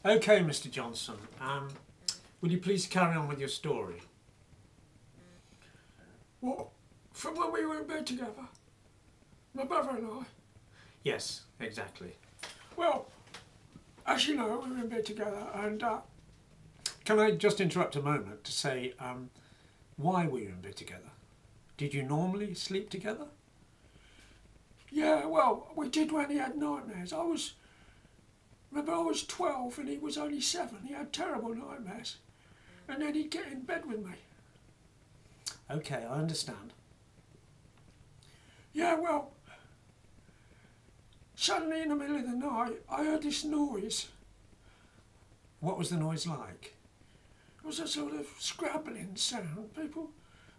Okay, Mr. Johnson, will you please carry on with your story? What? From when we were in bed together? My brother and I? Yes, exactly. Well, as you know, we were in bed together and... Can I just interrupt a moment to say why were you in bed together? Did you normally sleep together? Yeah, well, we did when he had nightmares. Remember, I was 12 and he was only 7. He had terrible nightmares. And then he'd get in bed with me. Okay, I understand. Yeah, well, suddenly in the middle of the night, I heard this noise. What was the noise like? It was a sort of scrabbling sound. People,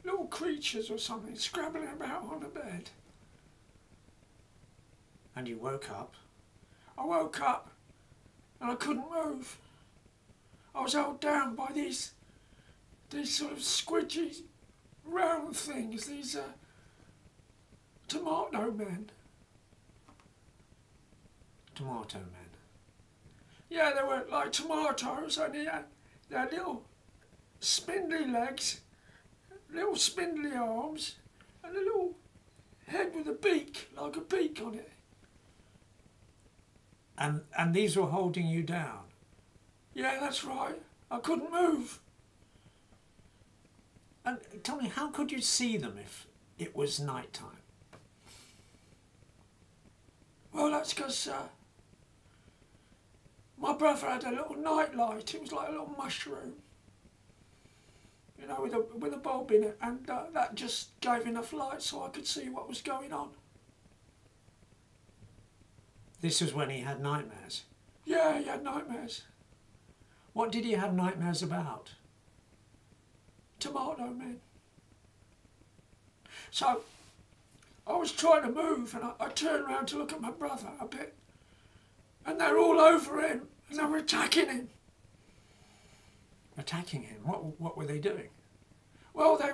little creatures or something, scrabbling about on the bed. And you woke up? I woke up and I couldn't move. I was held down by these sort of squidgy round things, these tomato men. Tomato men? Yeah, they were like tomatoes, and they had little spindly legs, little spindly arms, and a little head with a beak, like a beak on it. And these were holding you down? Yeah, that's right. I couldn't move. And tell me, how could you see them if it was night time? Well, that's because my brother had a little night light. It was like a little mushroom, you know, with a bulb in it, and that just gave enough light so I could see what was going on. This was when he had nightmares? Yeah, he had nightmares. What did he have nightmares about? Tomato men. So I was trying to move and I turned around to look at my brother a bit, and they're all over him and they were attacking him. Attacking him? What were they doing? Well, they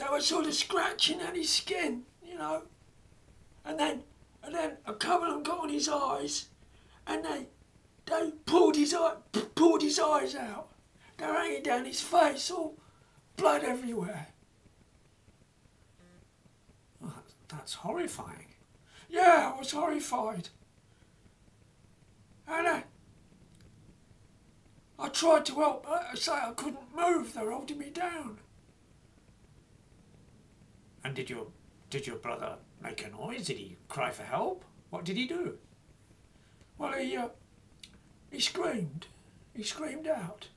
were sort of scratching at his skin, you know, and then a couple of them got on his eyes and they pulled his eyes out. They're hanging down his face, all blood everywhere. Oh, that's horrifying. Yeah, I was horrified. And I tried to help, but I say I couldn't move. They were holding me down. And did your brother make a noise? Did he cry for help? What did he do? Well, he screamed. He screamed out.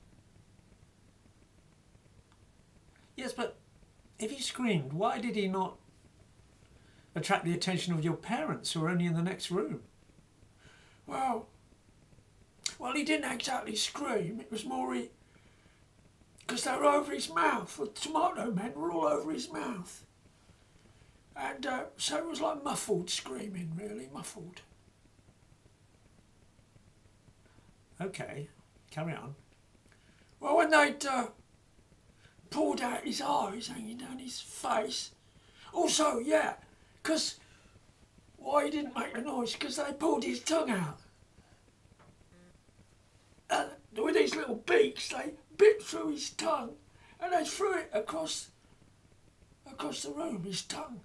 Yes, but if he screamed, why did he not attract the attention of your parents who were only in the next room? Well, he didn't exactly scream. It was more because they were over his mouth. The tomato men were all over his mouth. And so it was like muffled screaming, really, muffled. Okay, carry on. Well, when they'd pulled out his eyes hanging down his face. Also, yeah, because why he didn't make a noise? Because they pulled his tongue out. With these little beaks, they bit through his tongue and they threw it across the room, his tongue.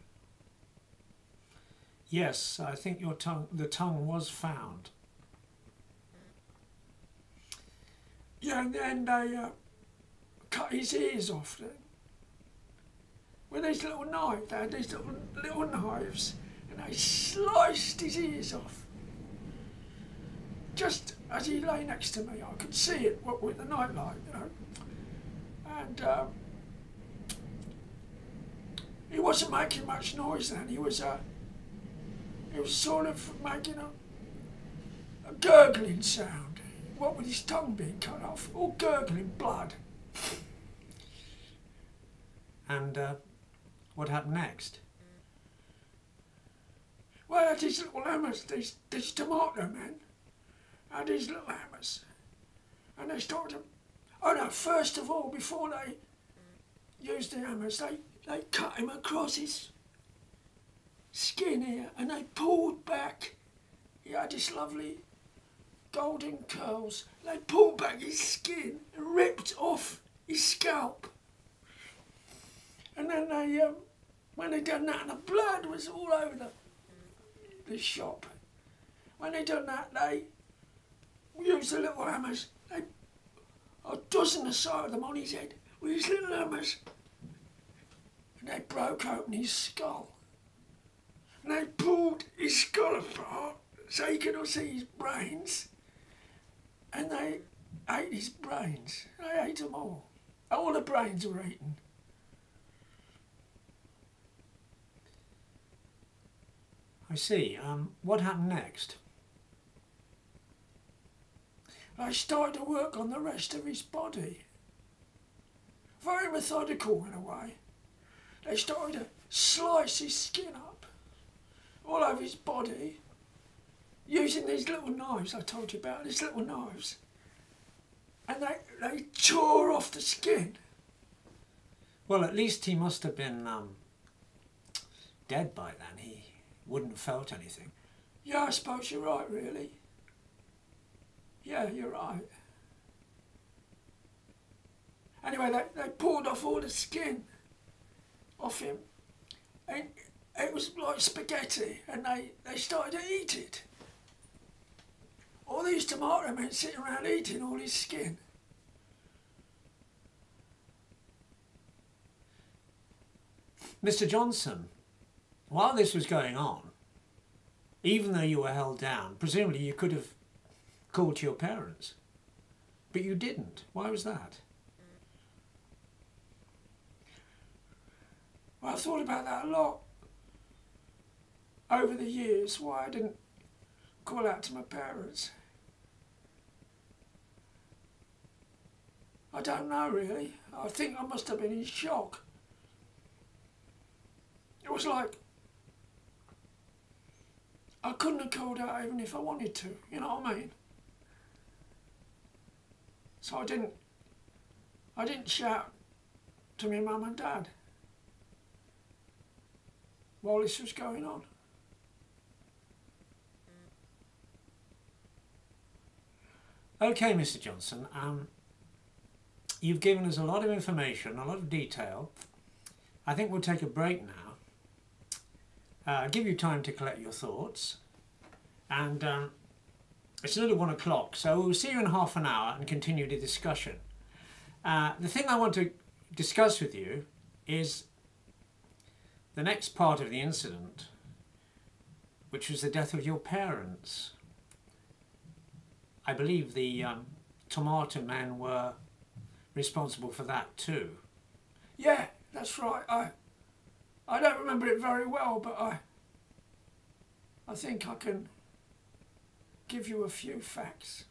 Yes, I think the tongue was found. Yeah, and then they cut his ears off then. With these little knives, they had these little knives, and they sliced his ears off. Just as he lay next to me, I could see it with the nightlight, you know. And he wasn't making much noise then. He was sort of making a gurgling sound. What with his tongue being cut off, all gurgling blood. And what happened next? Well, these little hammers, these tomato men, had these little hammers. And they started to... Oh no, first of all, before they used the hammers, they cut him across his skin here and they pulled back. He had this lovely golden curls. They pulled back his skin and ripped off his scalp. And then when they done that, the blood was all over the shop. When they done that, they used the little hammers. A dozen aside of them on his head with his little hammers. And they broke open his skull. And they pulled his skull apart so you could not see his brains. And they ate his brains. They ate them all. All the brains were eaten. I see. What happened next? They started to work on the rest of his body. Very methodical in a way. They started to slice his skin up all over his body using these little knives I told you about, these little knives. And they tore off the skin. Well, at least he must have been dead by then. He wouldn't have felt anything. Yeah, I suppose you're right, really. Yeah, you're right. Anyway, they pulled off all the skin off him. And it was like spaghetti, and they started to eat it. All these tomato men sitting around eating all his skin. Mr. Johnson, while this was going on, even though you were held down, presumably you could have called to your parents. But you didn't. Why was that? Well, I've thought about that a lot over the years, why I didn't call out to my parents. I don't know, really. I think I must have been in shock. It was like I couldn't have called out even if I wanted to, you know what I mean? So I didn't shout to my mum and dad while this was going on. Okay, Mr. Johnson, you've given us a lot of information, a lot of detail. I think we'll take a break now. Give you time to collect your thoughts. And it's nearly 1 o'clock, so we'll see you in half an hour and continue the discussion. The thing I want to discuss with you is the next part of the incident, which was the death of your parents. I believe the tomato men were responsible for that too. Yeah, that's right. I don't remember it very well, but I think I can give you a few facts.